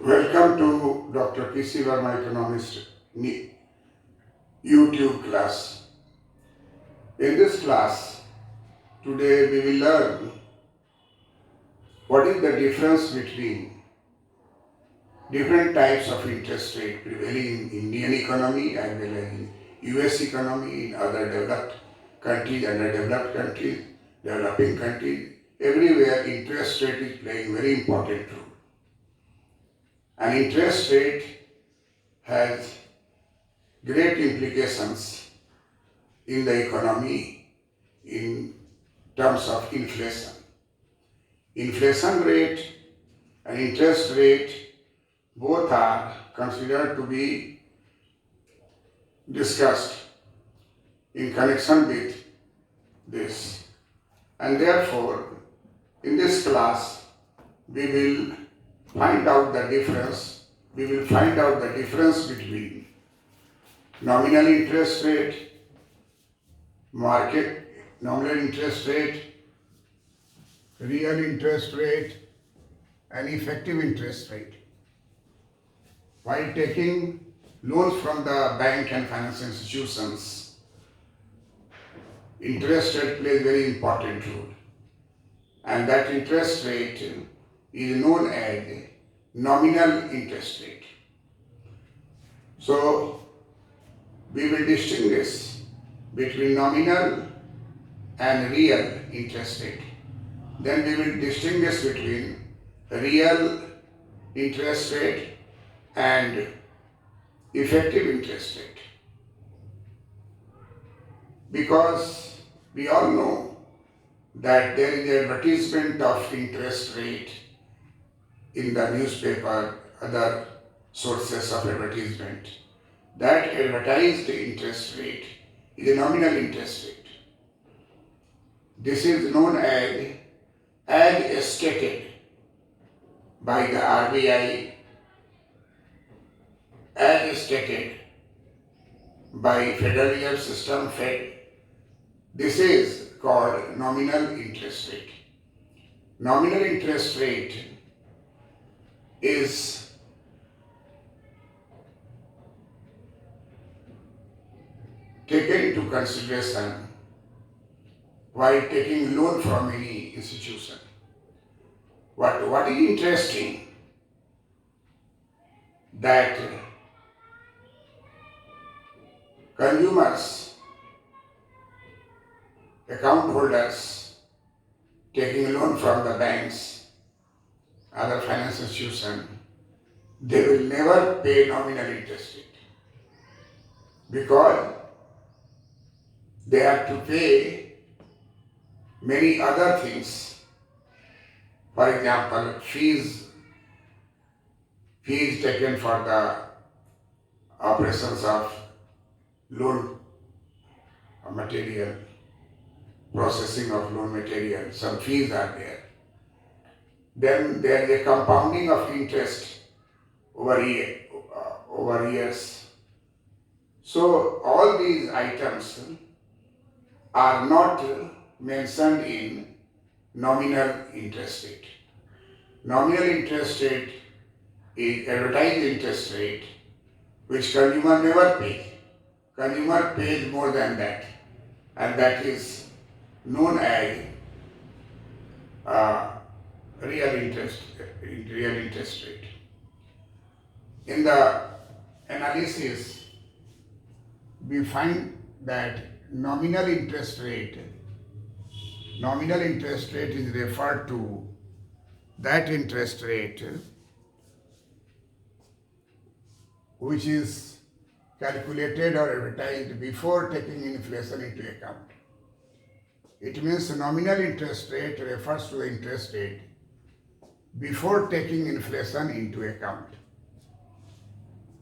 Welcome to Dr. P.C. Verma Economist YouTube class. In this class, today we will learn what is the difference between different types of interest rate prevailing in Indian economy as well as in US economy, in other developed countries, underdeveloped countries, developing countries. Everywhere interest rate is playing very important role. An interest rate has great implications in the economy in terms of inflation. Inflation rate and interest rate both are considered to be discussed in connection with this. And therefore, in this class, we will find out the difference. We will find out the difference between nominal interest rate, nominal interest rate, real interest rate, and effective interest rate. While taking loans from the bank and financial institutions, interest rate plays very important role. And that interest rate is known as nominal interest rate. So, we will distinguish between nominal and real interest rate. Then we will distinguish between real interest rate and effective interest rate. Because we all know that there is an advertisement of interest rate in the newspaper, other sources of advertisement. That advertised interest rate is a nominal interest rate. This is known as stated by the RBI, as stated by Federal Reserve System Fed. This is called nominal interest rate. Nominal interest rate is taken into consideration while taking loan from any institution. What is interesting that consumers, account holders taking loan from the banks, other financial institutions, they will never pay nominal interest rate because they have to pay many other things. For example, fees taken for the operations of loan material, processing of loan material, some fees are there. Then there is a compounding of interest over years. So all these items are not mentioned in nominal interest rate. Nominal interest rate is advertised interest rate which consumer never pays. Consumer pays more than that, and that is known as real interest rate. In the analysis, we find that nominal interest rate is referred to that interest rate which is calculated or advertised before taking inflation into account. It means nominal interest rate refers to the interest rate before taking inflation into account.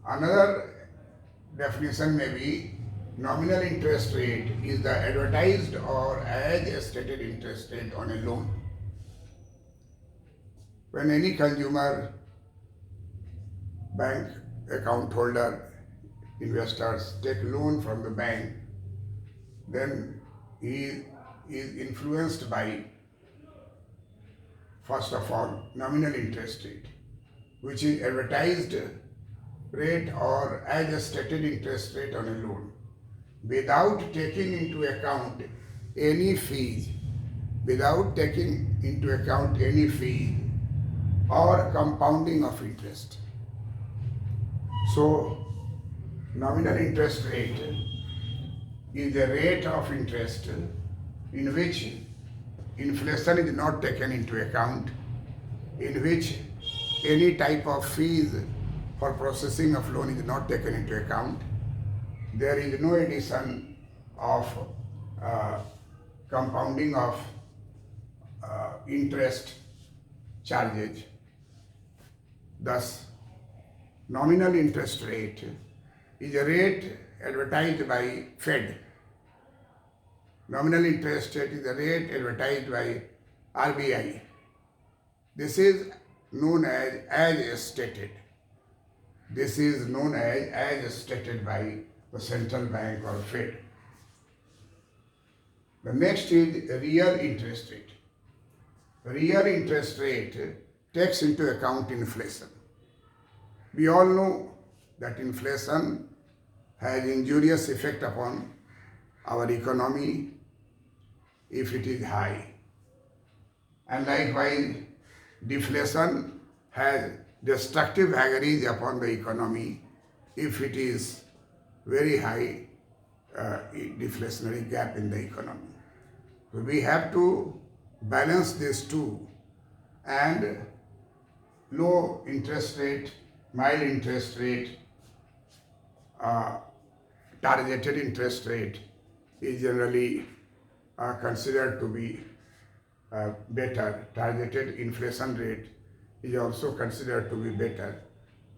Another definition may be nominal interest rate is the advertised or as stated interest rate on a loan. When any consumer, bank account holder, investors take loan from the bank, then he is influenced by, first of all, nominal interest rate. which is advertised rate or as a stated interest rate on a loan, without taking into account any fees, or compounding of interest. So, nominal interest rate is the rate of interest in which inflation is not taken into account, in which any type of fees for processing of loan is not taken into account. There is no addition of compounding of interest charges. Thus, nominal interest rate is a rate advertised by Fed. Nominal interest rate is a rate advertised by RBI. This is known as stated. This is known as stated by the central bank or Fed. The next is real interest rate. Real interest rate takes into account inflation. We all know that inflation has injurious effect upon our economy if it is high. And likewise, deflation has destructive vagaries upon the economy if it is very high deflationary gap in the economy. So we have to balance these two, and low interest rate, mild interest rate, targeted interest rate is generally considered to be better. Targeted inflation rate is also considered to be better,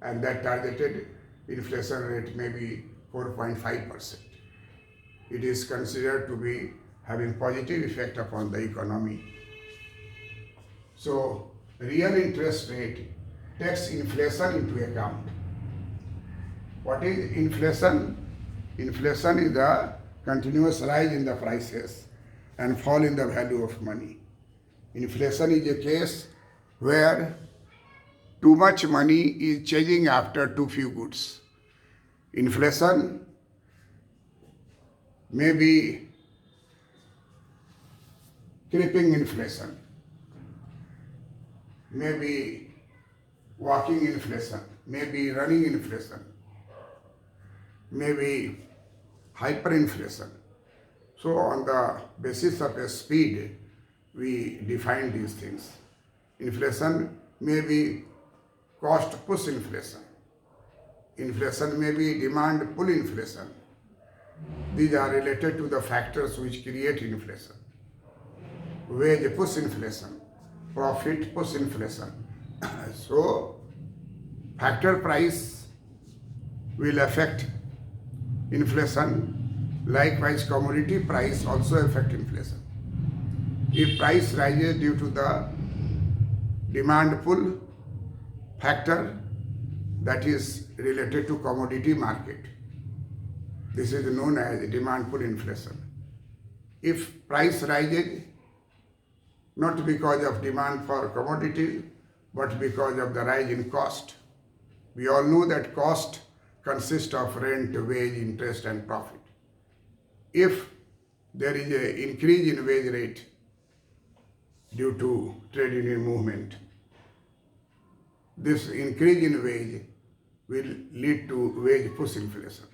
and that targeted inflation rate may be 4.5%. It is considered to be having positive effect upon the economy. So, real interest rate takes inflation into account. What is inflation? Inflation is the continuous rise in the prices and fall in the value of money. Inflation is a case where too much money is chasing after too few goods. Inflation may be creeping inflation, may be walking inflation, may be running inflation, may be hyperinflation. So on the basis of a speed, we define these things. Inflation may be cost push inflation. Inflation may be demand pull inflation. These are related to the factors which create inflation. Wage push inflation, profit push inflation. So, factor price will affect inflation. Likewise, commodity price also affect inflation. If price rises due to the demand pull factor, that is related to commodity market. This is known as demand pull inflation. If price rises not because of demand for commodities, but because of the rise in cost. We all know that cost consists of rent, wage, interest, and profit. If there is an increase in wage rate due to trade union movement, this increase in wage will lead to wage push inflation.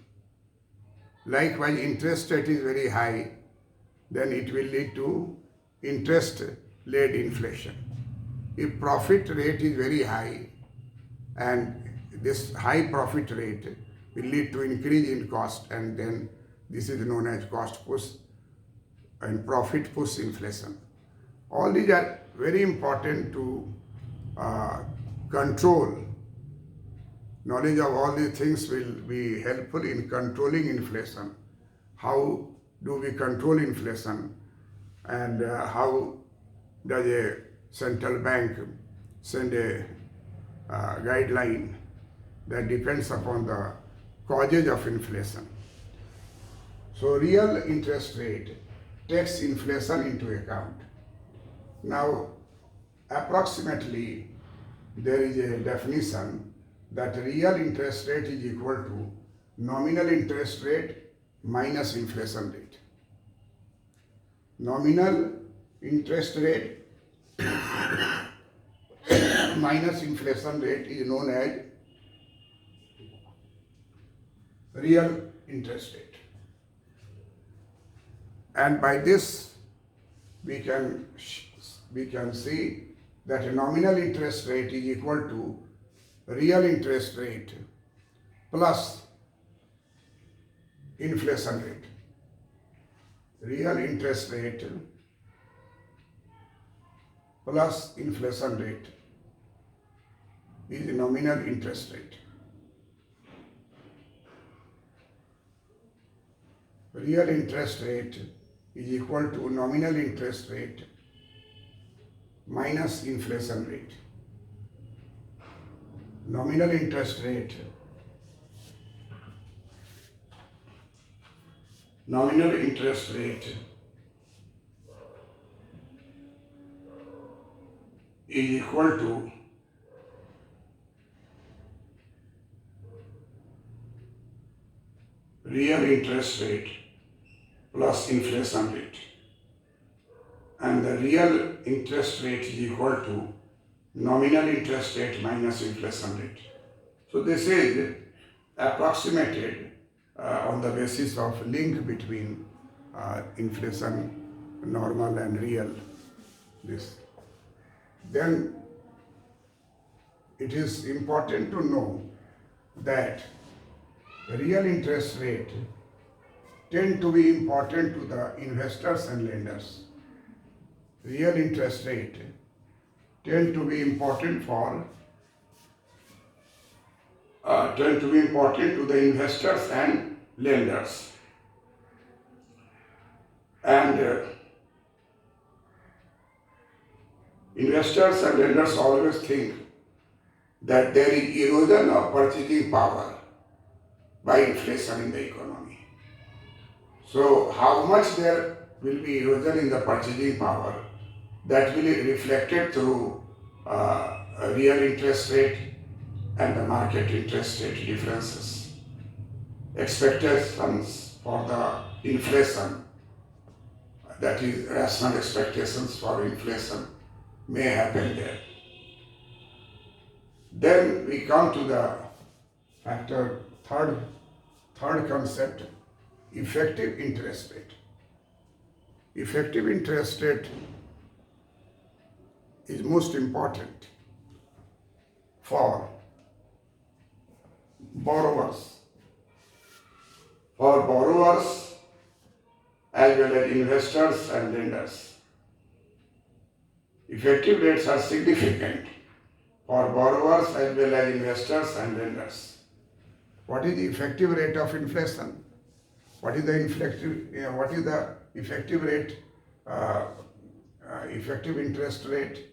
Likewise, interest rate is very high, then it will lead to interest-led inflation. If profit rate is very high, and this high profit rate will lead to increase in cost, and then this is known as cost push and profit push inflation. All these are very important to control. Knowledge of all these things will be helpful in controlling inflation. How do we control inflation, and how does a central bank send a guideline that depends upon the causes of inflation. So real interest rate takes inflation into account. Now, approximately there is a definition that real interest rate is equal to nominal interest rate minus inflation rate. Nominal interest rate minus inflation rate is known as real interest rate. And by this we can see that nominal interest rate is equal to real interest rate plus inflation rate. Real interest rate plus inflation rate is nominal interest rate. Real interest rate is equal to nominal interest rate minus inflation rate. Nominal interest rate is equal to real interest rate plus inflation rate, and the real interest rate is equal to nominal interest rate minus inflation rate. So this is approximated on the basis of link between inflation, normal and real. This. Then it is important to know that real interest rate tend to be important to the investors and lenders. Real interest rate tend to be important to the investors and lenders. And investors and lenders always think that there is erosion of purchasing power by inflation in the economy. So how much there will be erosion in the purchasing power, that will be reflected through a real interest rate and the market interest rate differences. Expectations for the inflation, that is rational expectations for inflation, may happen there. Then we come to the factor third concept, effective interest rate. Effective interest rate is most important for borrowers. For borrowers as well as investors and lenders. Effective rates are significant for borrowers as well as investors and lenders. What is the effective rate of inflation? What is the effective rate? Effective interest rate.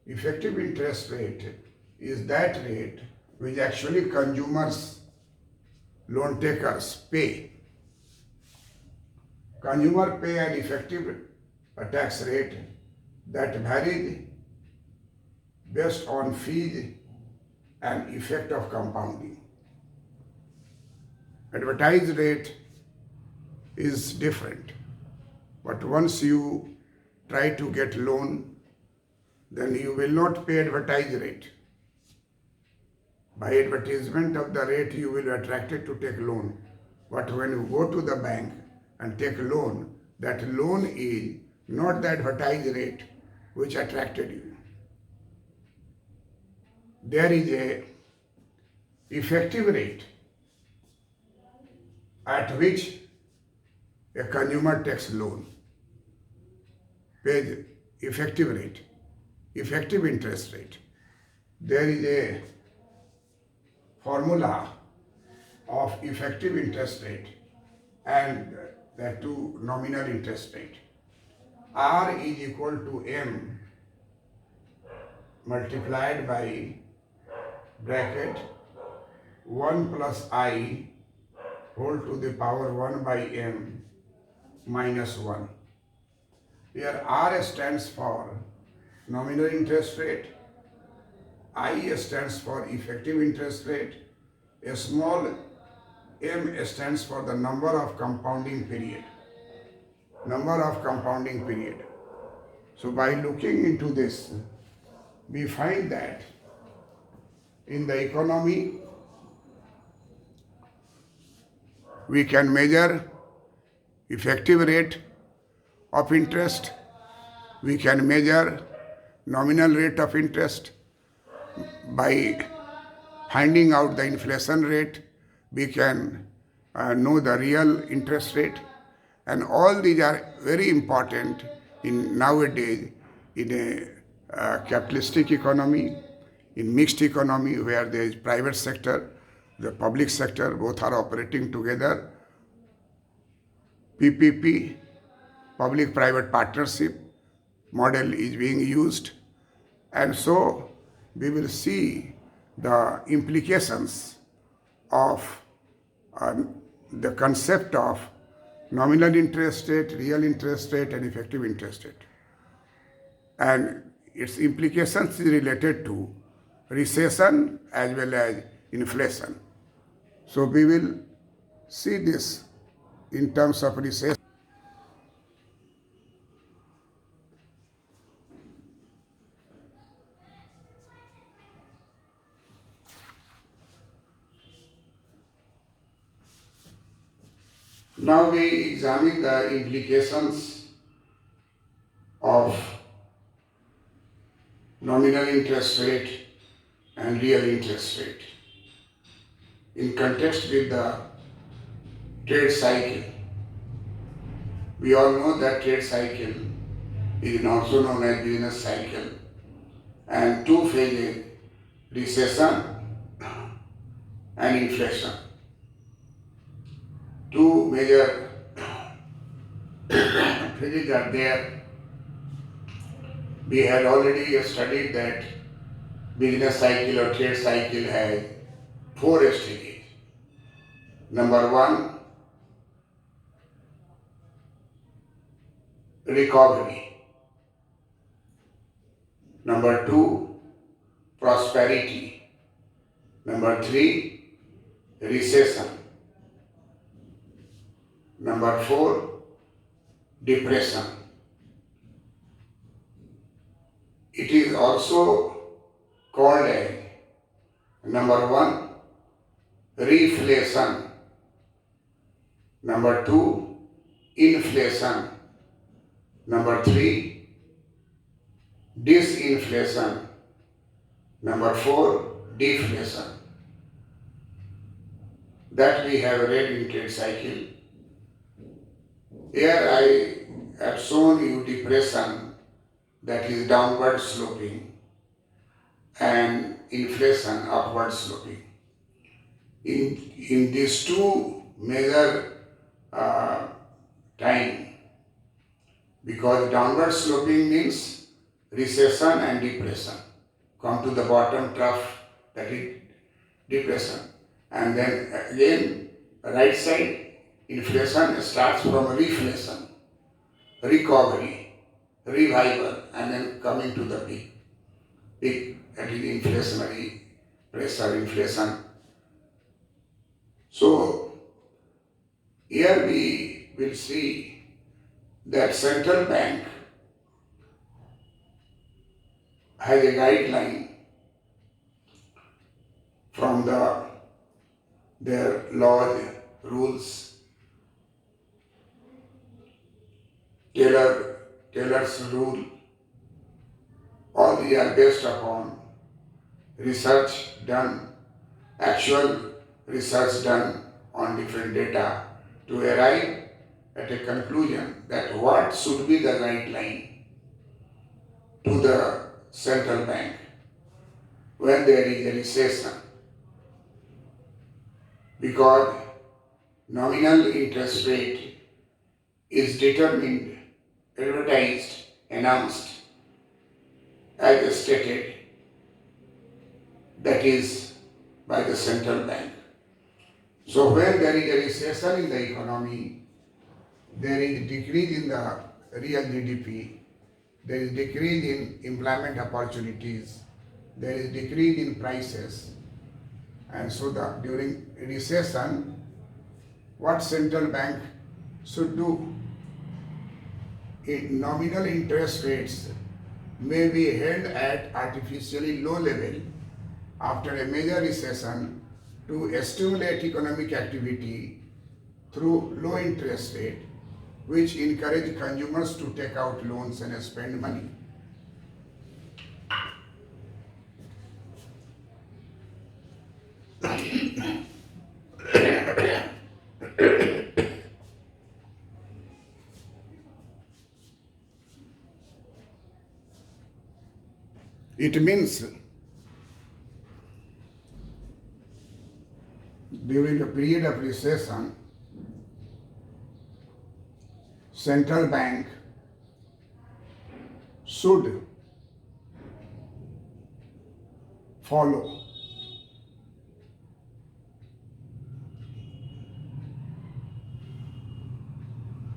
Effective interest rate is that rate which actually consumers, loan takers pay. Consumer pay an effective tax rate that varies based on fees and effect of compounding. Advertised rate is different, but once you try to get loan, then you will not pay advertised rate. By advertisement of the rate, you will be attracted to take loan. But when you go to the bank and take loan, that loan is not the advertised rate which attracted you. There is a effective rate at which a consumer takes loan, pays effective rate, effective interest rate. There is a formula of effective interest rate and that to nominal interest rate. R is equal to M multiplied by bracket 1 plus I whole to the power 1 by M minus 1. Here R stands for nominal interest rate, I stands for effective interest rate, a small m stands for the number of compounding period. Number of compounding period. So by looking into this, we find that in the economy, we can measure effective rate of interest, we can measure nominal rate of interest by finding out the inflation rate, we can know the real interest rate, and all these are very important in nowadays in a capitalistic economy, in mixed economy where there is private sector, the public sector, both are operating together. PPP, public-private partnership model is being used, and so we will see the implications of the concept of nominal interest rate, real interest rate, and effective interest rate. And its implications is related to recession as well as inflation. So we will see this in terms of recession. Now we examine the implications of nominal interest rate and real interest rate in context with the trade cycle. We all know that trade cycle is also known as business cycle, and two phases, recession and inflation. Two major phases are there. We had already studied that business cycle or trade cycle has four stages. Number one, recovery. Number two, prosperity. Number three, recession. Number four, depression. It is also called as number one, reflation. Number two, inflation. Number three, disinflation. Number four, deflation. That we have read in trade cycle. Here I have shown you depression, that is downward sloping, and inflation upward sloping. In these two major time, because downward sloping means recession and depression. Come to the bottom trough, that is depression. And then again, right side, inflation starts from reflation, recovery, revival, and then coming to the peak. Peak, that is inflationary pressure, inflation. So here we will see that central bank has a guideline from their laws, rules, Taylor's rule. All these are based upon research done, actual research done on different data to arrive at a conclusion that what should be the guideline to the central bank when there is a recession. Because nominal interest rate is determined, advertised, announced, as stated, that is by the central bank. So when there is a recession in the economy, there is decrease in the real GDP, there is decrease in employment opportunities, there is decrease in prices, and so during recession, what central bank should do? Nominal interest rates may be held at artificially low level after a major recession to stimulate economic activity through low interest rate, which encourage consumers to take out loans and spend money. It means during a period of recession, central bank should follow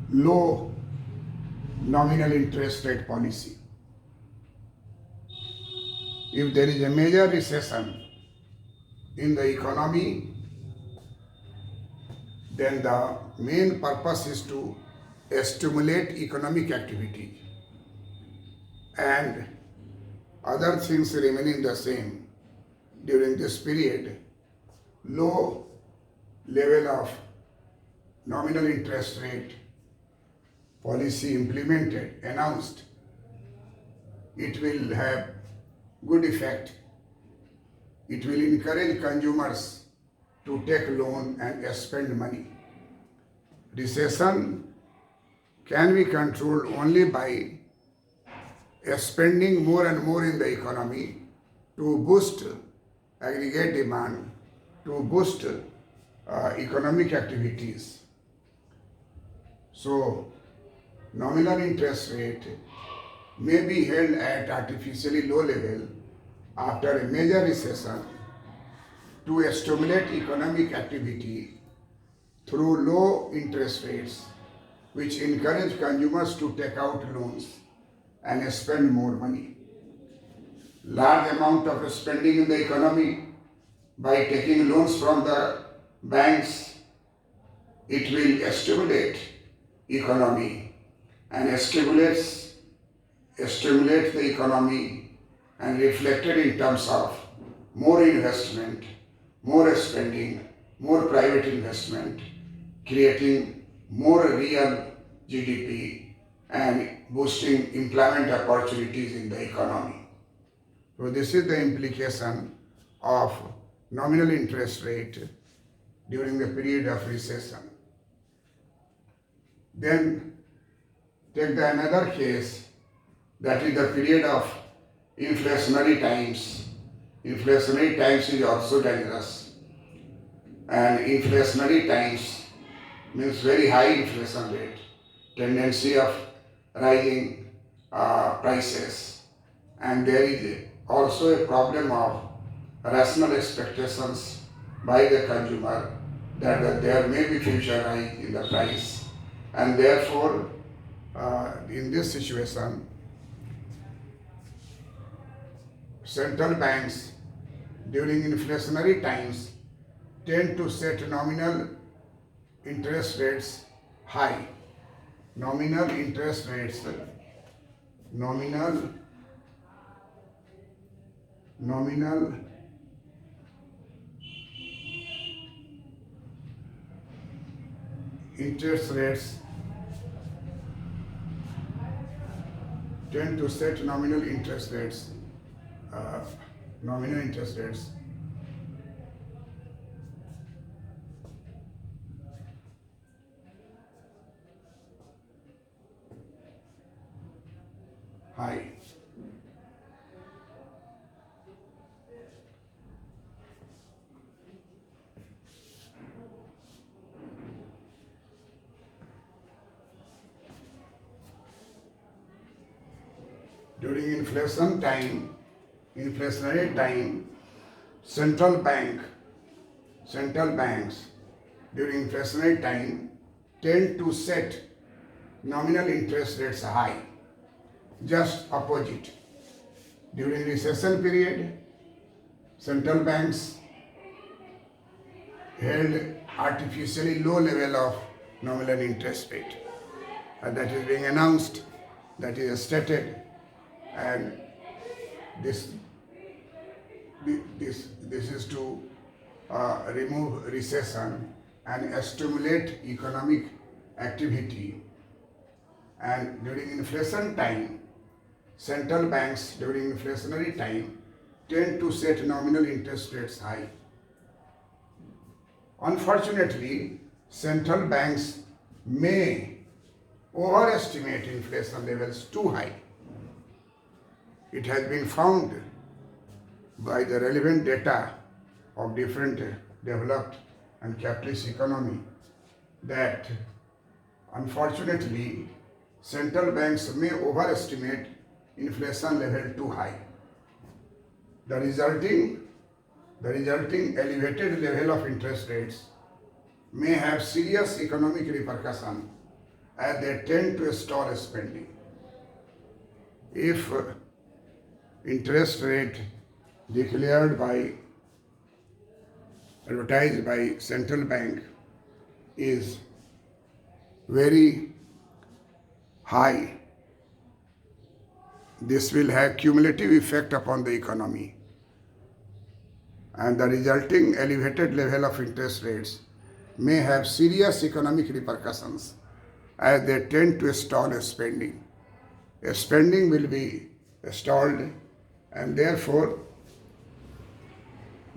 low nominal interest rate policy. If there is a major recession in the economy, then the main purpose is to stimulate economic activity, and other things remaining the same. During this period, low level of nominal interest rate policy implemented, announced, it will have good effect. It will encourage consumers to take loan and spend money. Recession can be controlled only by spending more and more in the economy to boost aggregate demand, to boost economic activities. So, nominal interest rate may be held at artificially low level after a major recession to stimulate economic activity through low interest rates, which encourage consumers to take out loans and spend more money. Large amount of spending in the economy by taking loans from the banks, it will stimulate economy and stimulate the economy and reflected in terms of more investment, more spending, more private investment, creating more real GDP and boosting employment opportunities in the economy. So this is the implication of nominal interest rate during the period of recession. Then take another case, that is the period of inflationary times. Inflationary times is also dangerous, and inflationary times means very high inflation rate, tendency of rising prices, and there is also a problem of rational expectations by the consumer that there may be future rise in the price, and therefore in this situation central banks during inflationary times tend to set nominal interest rates high. Nominal interest rates, nominal interest rates tend to set nominal interest rates high. During inflationary time, central banks during inflationary time tend to set nominal interest rates high. Just opposite. During recession period, central banks held artificially low level of nominal interest rate, and that is being announced, that is stated, and this this is to remove recession and stimulate economic activity. And during inflation time, central banks during inflationary time tend to set nominal interest rates high. Unfortunately, central banks may overestimate inflation levels too high. It has been found by the relevant data of different developed and capitalist economy that unfortunately central banks may overestimate inflation level too high. The resulting elevated level of interest rates may have serious economic repercussions as they tend to stall spending. If interest rate advertised by central bank is very high, this will have cumulative effect upon the economy, and the resulting elevated level of interest rates may have serious economic repercussions as they tend to stall spending. Spending will be stalled, and therefore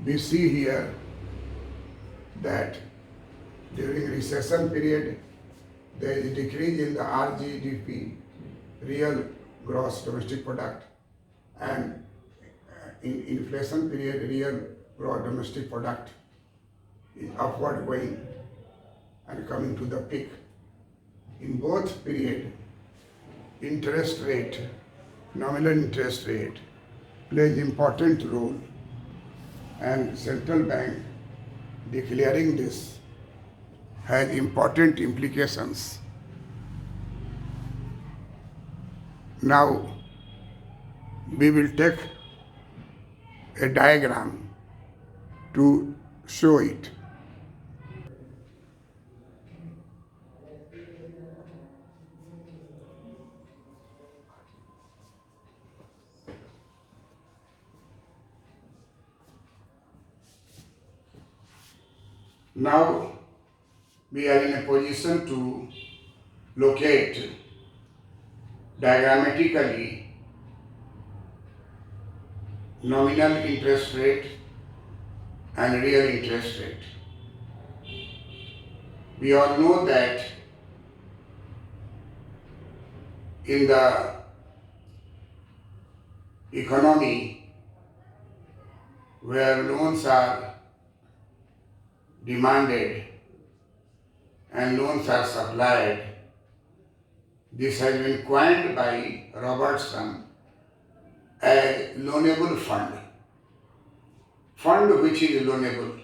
we see here that during recession period there is a decrease in the RGDP, real gross domestic product, and in inflation period real gross domestic product is upward going and coming to the peak. In both period, interest rate, nominal interest rate plays important role, and central bank declaring this has important implications. Now we will take a diagram to show it. Now we are in a position to locate diagrammatically nominal interest rate and real interest rate. We all know that in the economy where loans are demanded and loans are supplied, this has been coined by Robertson as loanable fund. Fund which is loanable.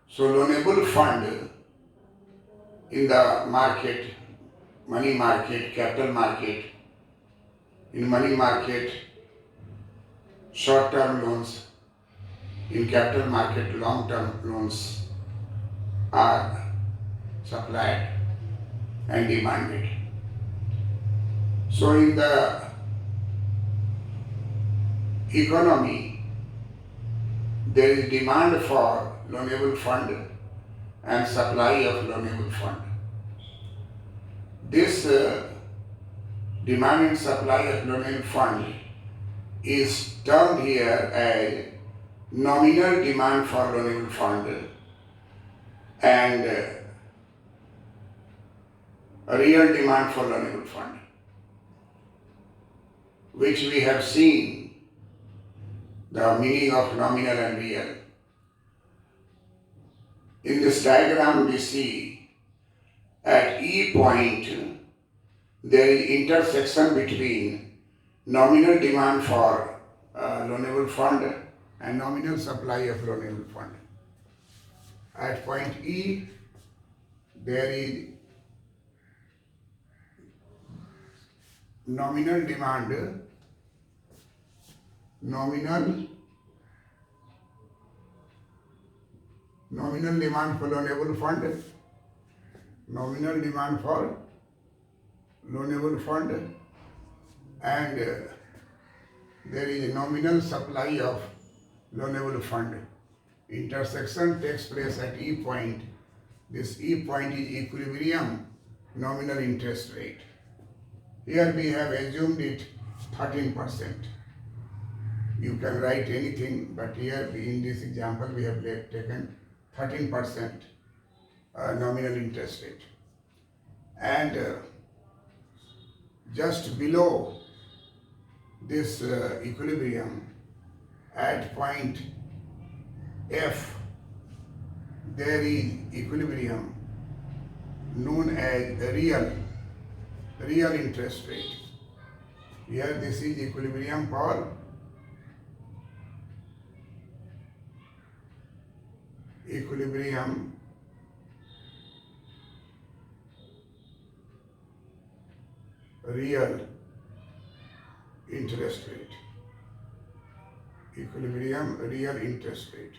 So loanable fund in the market, money market, capital market, in money market, short-term loans, in capital market, long-term loans are supplied and demanded. So in the economy, there is demand for loanable fund and supply of loanable fund. This demand and supply of loanable fund is termed here as nominal demand for loanable fund and real demand for loanable fund, which we have seen the meaning of nominal and real. In this diagram we see at E point there is intersection between nominal demand for loanable fund and nominal supply of loanable fund. At point E, there is nominal demand, nominal nominal demand for loanable fund, nominal demand for loanable fund, and there is a nominal supply of loanable fund. Intersection takes place at E point. This E point is equilibrium nominal interest rate. Here we have assumed it 13%. You can write anything, but here in this example we have taken 13% nominal interest rate. And just below this equilibrium at point F, there is equilibrium known as real interest rate. Here this is equilibrium for real interest rate. Equilibrium real interest rate.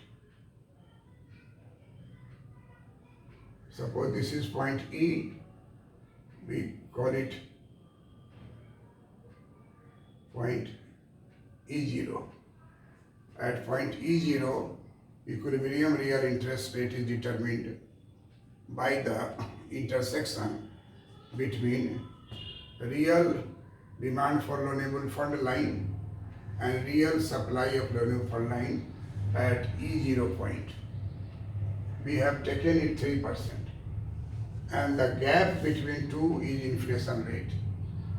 Suppose this is point E, we call it point E0. At point E0, equilibrium real interest rate is determined by the intersection between real demand for loanable fund line and real supply of loanable fund line at E0 point. We have taken it 3%. And the gap between two is inflation rate.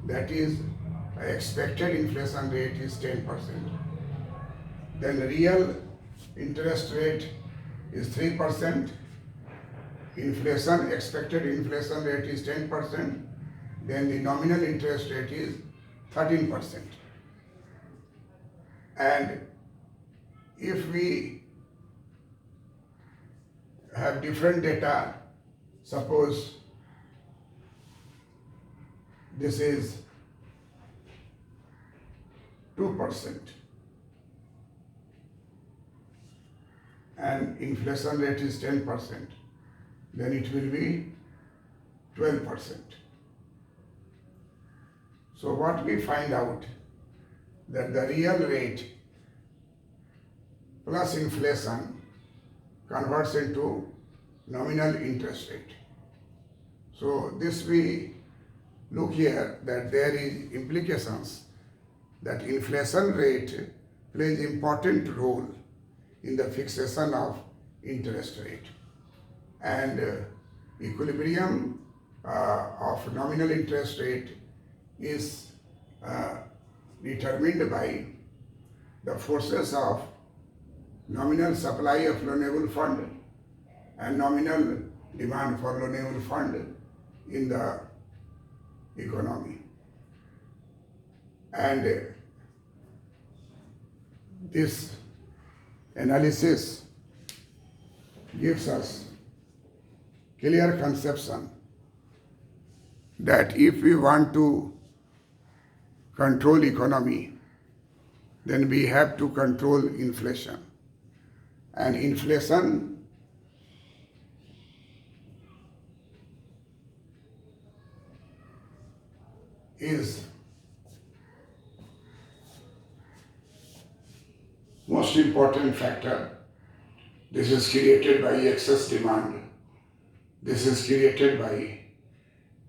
That is, expected inflation rate is 10%. Then real interest rate is 3%. Inflation, expected inflation rate is 10%. Then the nominal interest rate is 13%. And if we have different data, suppose this is 2% and inflation rate is 10%, then it will be 12%. So what we find out, that the real rate plus inflation converts into nominal interest rate. So this we look here that there is implications that inflation rate plays important role in the fixation of interest rate, and equilibrium of nominal interest rate is determined by the forces of nominal supply of loanable fund and nominal demand for loanable fund in the economy. And this analysis gives us clear conception that if we want to control economy, then we have to control inflation. And inflation is most important factor. This is created by excess demand. This is created by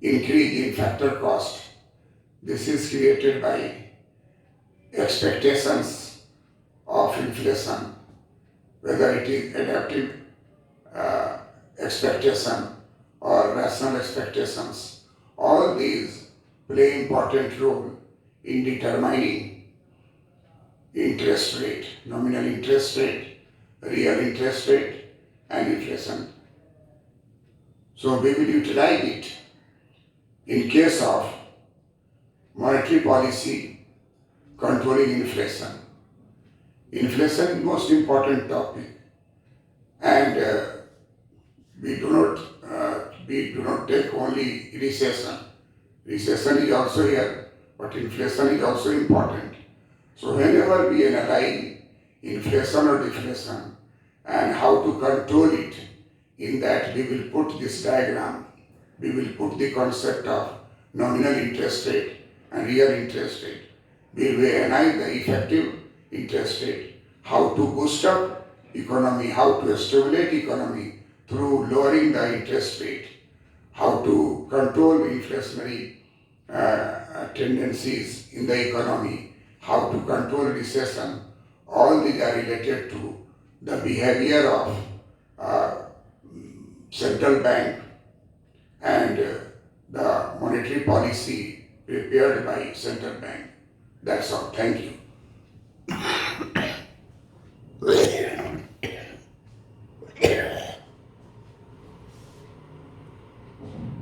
increase in factor cost. This is created by expectations of inflation, whether it is adaptive expectation or rational expectations. All these play important role in determining interest rate, nominal interest rate, real interest rate, and inflation. So we will utilize it in case of monetary policy controlling inflation. Inflation is the most important topic, and we do not take only recession. Recession is also here, but inflation is also important. So whenever we analyze inflation or deflation, and how to control it. In that we will put this diagram, we will put the concept of nominal interest rate and real interest rate. We will analyze the effective interest rate, how to boost up economy, how to stimulate economy through lowering the interest rate, how to control inflationary tendencies in the economy, how to control recession. All these are related to the behavior of central bank and the monetary policy prepared by central bank. That's all. Thank you.